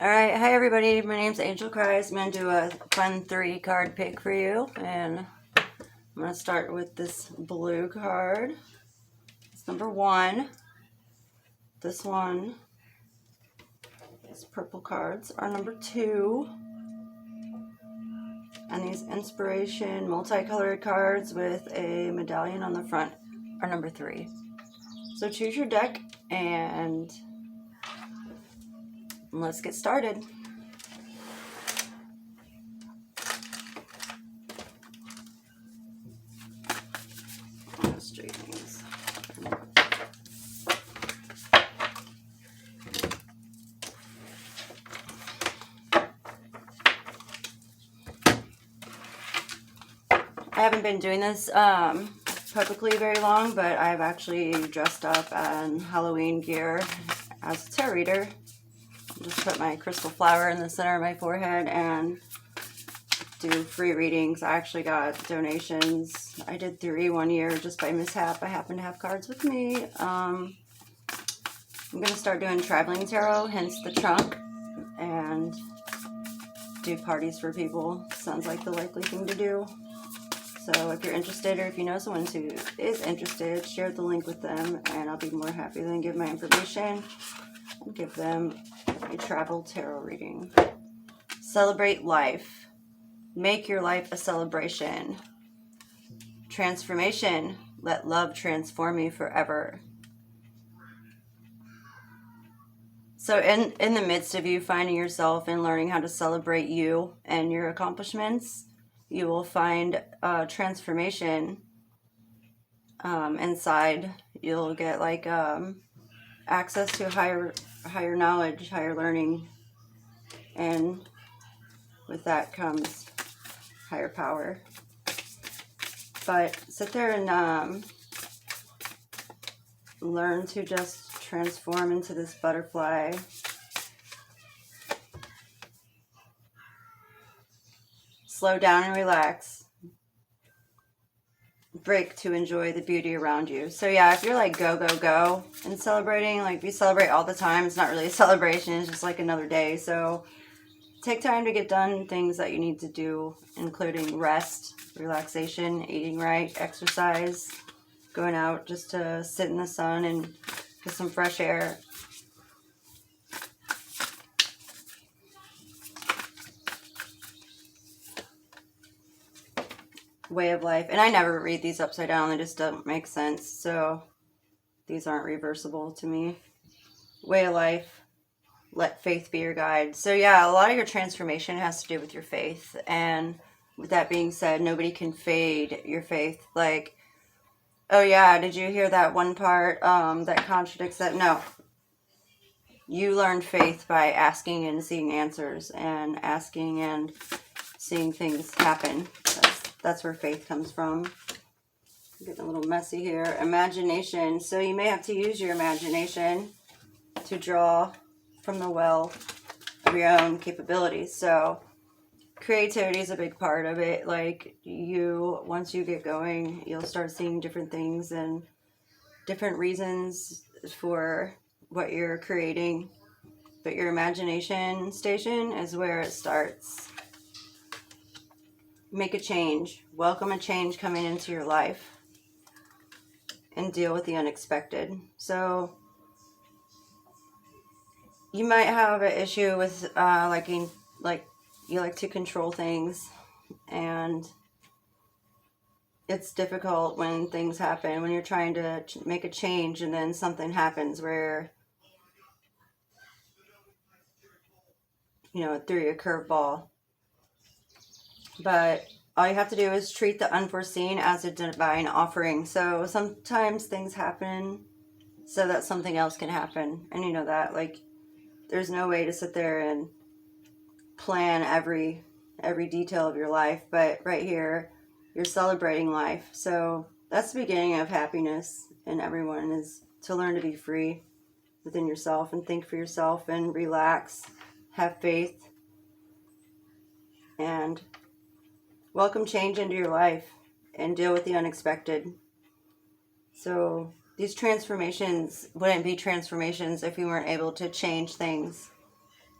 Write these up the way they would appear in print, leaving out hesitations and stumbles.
Alright, hi everybody, my name's Angel Cries. I'm going to do a fun 3-card pick for you, and I'm going to start with this blue card. It's number 1. This one, these purple cards are number 2. And these inspiration multicolored cards with a medallion on the front are number 3. So choose your deck and let's get started. Straighten these. I haven't been doing this publicly very long, but I've actually dressed up in Halloween gear as a tarot reader. Just put my crystal flower in the center of my forehead and do free readings. I actually got donations. I did 3 one year just by mishap. I happen to have cards with me. I'm going to start doing traveling tarot, hence the trunk, and do parties for people. Sounds like the likely thing to do. So if you're interested, or if you know someone who is interested, share the link with them, and I'll be more happy than give my information and give them a travel tarot reading. Celebrate life. Make your life a celebration. Transformation. Let love transform you forever. So in the midst of you finding yourself and learning how to celebrate you and your accomplishments, you will find transformation inside. You'll get like access to higher knowledge, higher learning, and with that comes higher power. But sit there and learn to just transform into this butterfly. Slow down and relax. Break to enjoy the beauty around you. So yeah, if you're like go, go, go and celebrating, like we celebrate all the time. It's not really a celebration. It's just like another day. So take time to get done things that you need to do, including rest, relaxation, eating right, exercise, going out just to sit in the sun and get some fresh air. Way of life. And I never read these upside down. They just don't make sense. So these aren't reversible to me. Way of life. Let faith be your guide. So yeah, a lot of your transformation has to do with your faith. And with that being said, nobody can fade your faith. Like, oh yeah, did you hear that one part that contradicts that? No. You learned faith by asking and seeing answers, and asking and seeing things happen. That's where faith comes from. I'm getting a little messy here. Imagination. So you may have to use your imagination to draw from the well of your own capabilities. So creativity is a big part of it. Like once you get going, you'll start seeing different things and different reasons for what you're creating. But your imagination station is where it starts. Make a change. Welcome a change coming into your life. And deal with the unexpected. So you might have an issue with you like to control things, and it's difficult when things happen, when you're trying to make a change and then something happens where, it threw you a curveball. But all you have to do is treat the unforeseen as a divine offering. So sometimes things happen so that something else can happen. And you know that, like, there's no way to sit there and plan every detail of your life. But right here, you're celebrating life. So that's the beginning of happiness in everyone, is to learn to be free within yourself and think for yourself and relax, have faith, and welcome change into your life and deal with the unexpected. So these transformations wouldn't be transformations if you weren't able to change things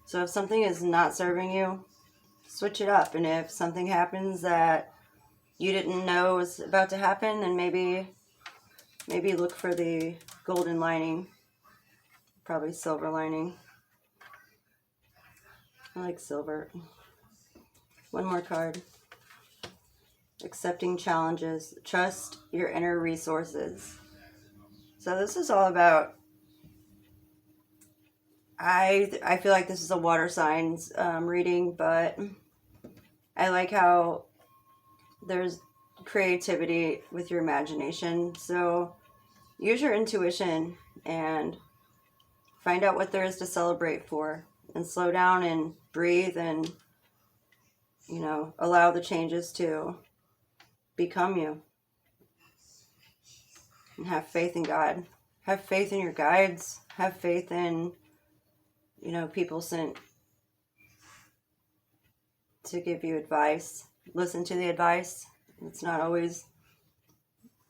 So if something is not serving you, switch it up. And if something happens that you didn't know was about to happen, then maybe look for the golden lining, probably silver lining. I like silver. One more card. Accepting challenges. Trust your inner resources. So this is all about, I feel like this is a water signs reading, but I like how there's creativity with your imagination. So use your intuition and find out what there is to celebrate for, and slow down and breathe, and allow the changes to become you. And have faith in God. Have faith in your guides. Have faith in people sent to give you advice. Listen to the advice. It's not always,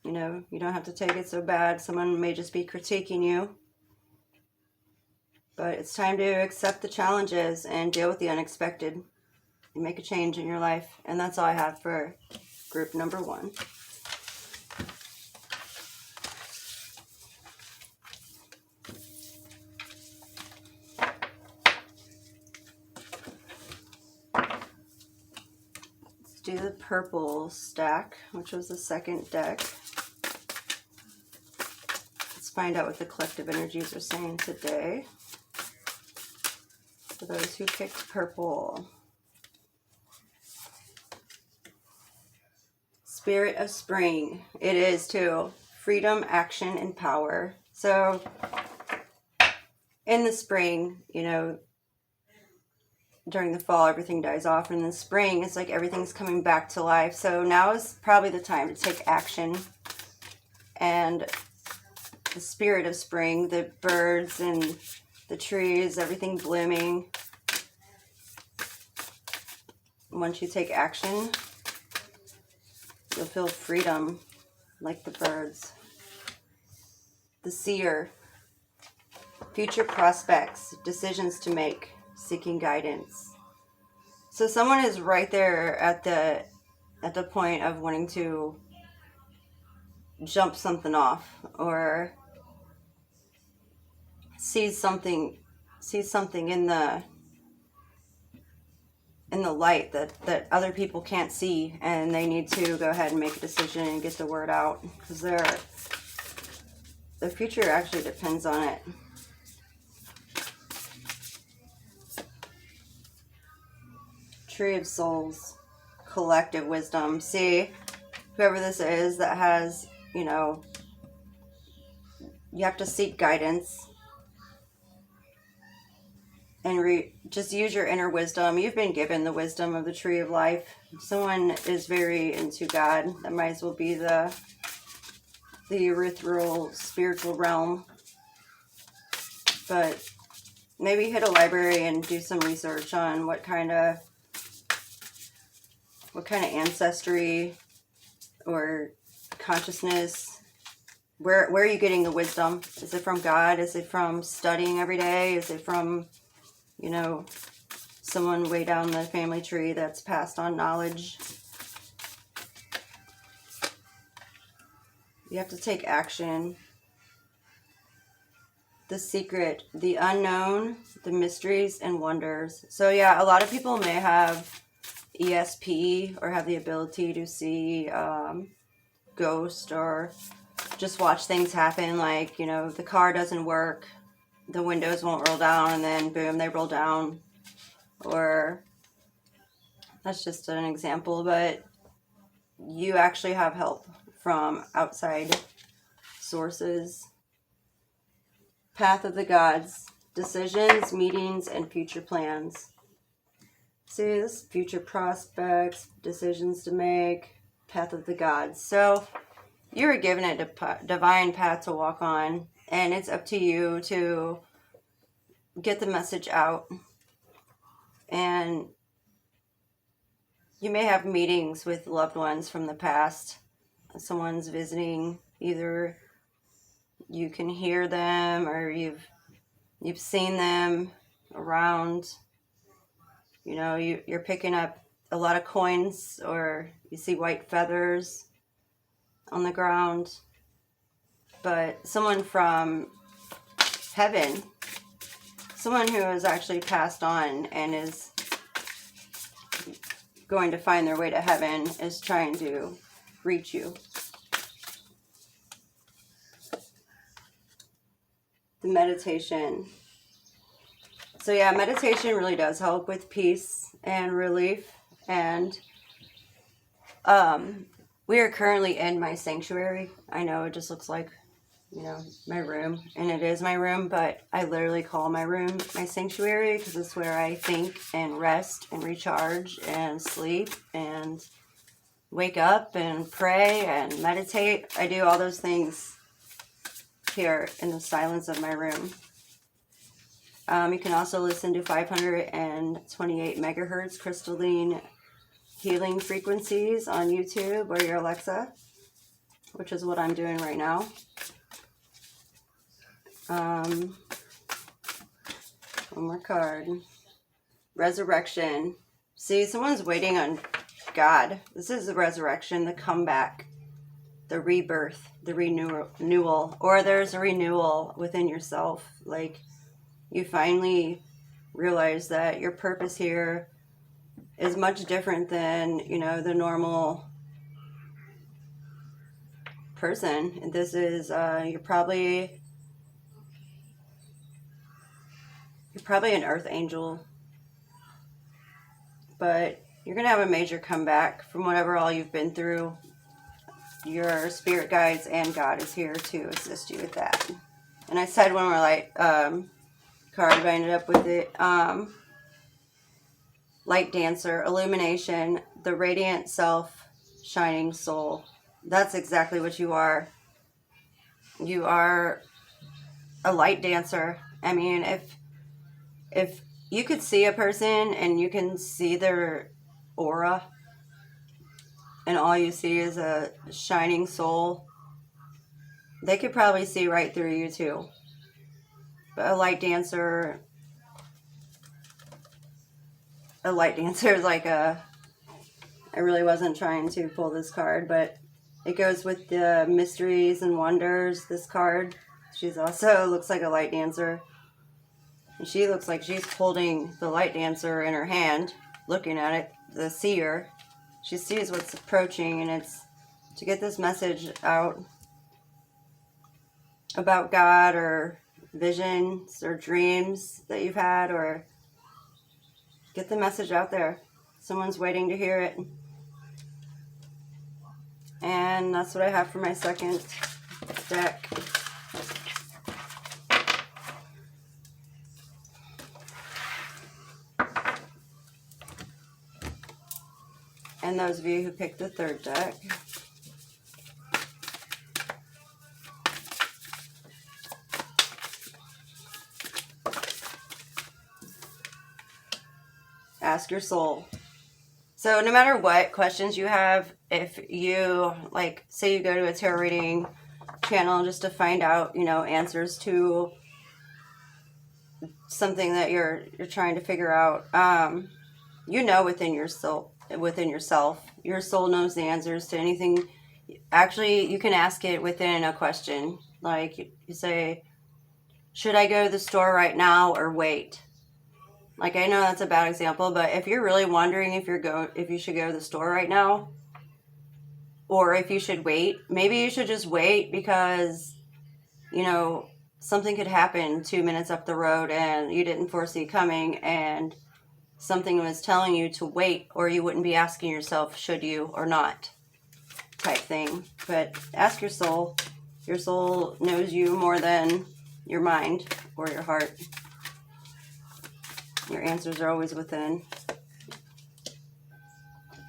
you don't have to take it so bad. Someone may just be critiquing you. But it's time to accept the challenges and deal with the unexpected and make a change in your life. And that's all I have for group number 1. Let's do the purple stack, which was the second deck. Let's find out what the collective energies are saying today for those who picked purple. Spirit of spring. It is too. Freedom, action, and power. So in the spring, during the fall, everything dies off. In the spring, it's like everything's coming back to life. So now is probably the time to take action. And the spirit of spring, the birds and the trees, everything blooming. Once you take action, you'll feel freedom like the birds. The seer. Future prospects, decisions to make, seeking guidance. So someone is right there at the point of wanting to jump something off, or sees something in the light that other people can't see, and they need to go ahead and make a decision and get the word out, because the future actually depends on it. Tree of Souls, collective wisdom. See, whoever this is that has, you have to seek guidance and just use your inner wisdom. You've been given the wisdom of the tree of life. Someone is very into God. That might as well be the ethereal spiritual realm. But maybe hit a library and do some research on what kind of ancestry or consciousness, where are you getting the wisdom? Is it from God? Is it from studying every day? Is it from someone way down the family tree that's passed on knowledge? You have to take action. The secret, the unknown, the mysteries and wonders. So yeah, a lot of people may have ESP or have the ability to see ghosts, or just watch things happen, like the car doesn't work, the windows won't roll down, and then boom, they roll down. Or that's just an example, but you actually have help from outside sources. Path of the gods, decisions, meetings, and future plans. See this? Future prospects, decisions to make, path of the gods. So you were given a divine path to walk on, and it's up to you to get the message out. And you may have meetings with loved ones from the past. Someone's visiting. Either you can hear them, or you've seen them around. You know, you're picking up a lot of coins, or you see white feathers on the ground. But someone from heaven, someone who has actually passed on and is going to find their way to heaven, is trying to reach you. The meditation. So yeah, meditation really does help with peace and relief. And we are currently in my sanctuary. I know it just looks like, you know, my room, and it is my room, but I literally call my room my sanctuary because it's where I think and rest and recharge and sleep and wake up and pray and meditate. I do all those things here in the silence of my room. You can also listen to 528 megahertz crystalline healing frequencies on YouTube or your Alexa, which is what I'm doing right now. One more card. Resurrection. See, someone's waiting on God. This is the resurrection, the comeback, the rebirth, the renewal, or there's a renewal within yourself. Like, you finally realize that your purpose here is much different than, you know, the normal person. And this is, you're probably an earth angel, but you're going to have a major comeback from whatever all you've been through. Your spirit guides and God is here to assist you with that. And I said one more light card, but I ended up with it. Light dancer, illumination, the radiant self, shining soul. That's exactly what you are. You are a light dancer. I mean, if you could see a person and you can see their aura, and all you see is a shining soul, they could probably see right through you too. But a light dancer is like I really wasn't trying to pull this card, but it goes with the mysteries and wonders, this card. She's also looks like a light dancer. And she looks like she's holding the light dancer in her hand, looking at it, the seer. She sees what's approaching, and it's to get this message out about God or visions or dreams that you've had, or get the message out there. Someone's waiting to hear it. And that's what I have for my second deck. And those of you who picked the third deck, ask your soul. So no matter what questions you have, if you, like, say you go to a tarot reading channel just to find out, you know, answers to something that you're trying to figure out, you know, within yourself, your soul knows the answers to anything. Actually, you can ask it within a question. Like, you say, should I go to the store right now or wait? Like, I know that's a bad example, but if you're really wondering if you should go to the store right now, or if you should wait, maybe you should just wait, because, you know, something could happen 2 minutes up the road and you didn't foresee coming, and something was telling you to wait, or you wouldn't be asking yourself, should you or not, type thing. But ask your soul. Your soul knows you more than your mind or your heart. Your answers are always within.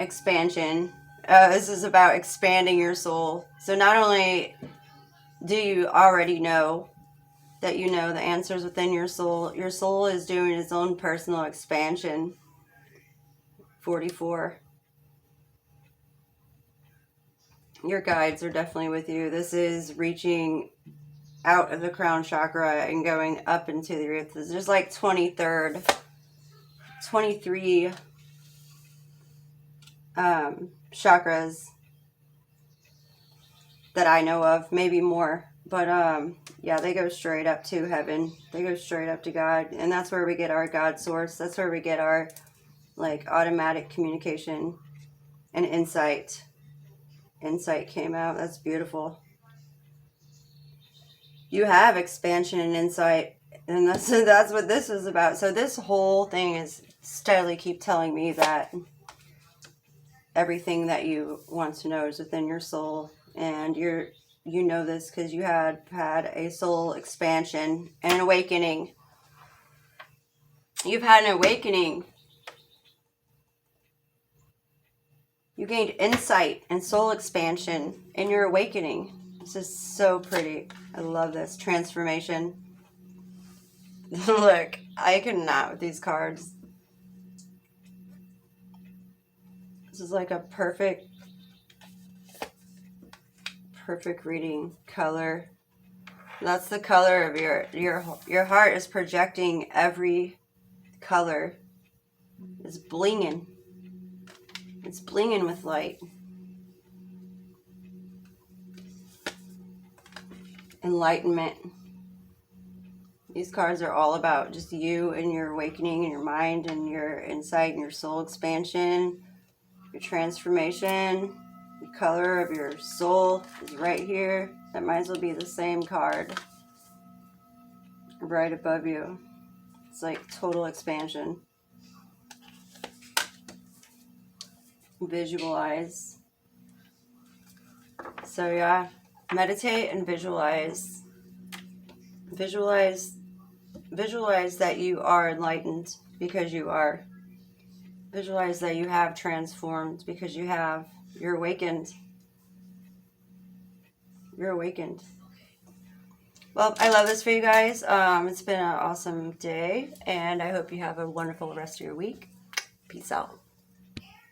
Expansion. This is about expanding your soul. So not only do you already know that you know the answers within your soul is doing its own personal expansion. 44. Your guides are definitely with you. This is reaching out of the crown chakra and going up into the earth. This is like 23rd 23 chakras that I know of, maybe more. But yeah, they go straight up to heaven. They go straight up to God. And that's where we get our God source. That's where we get our like automatic communication and insight. Insight came out. That's beautiful. You have expansion and insight. And that's what this is about. So this whole thing is steadily keep telling me that everything that you want to know is within your soul. And you know this because you had a soul expansion and an awakening. You've had an awakening. You gained insight and soul expansion in your awakening. This is so pretty. I love this transformation. Look, I cannot with these cards. This is like a perfect reading. Color. That's the color of your heart is projecting every color. It's blinging. It's blinging with light. Enlightenment. These cards are all about just you and your awakening and your mind and your insight and your soul expansion, your transformation. The color of your soul is right here. That might as well be the same card right above you. It's like total expansion. Visualize. So yeah, meditate and visualize. Visualize that you are enlightened because you are. Visualize that you have transformed because you have. You're awakened. You're awakened. Well, I love this for you guys. It's been an awesome day, and I hope you have a wonderful rest of your week. Peace out.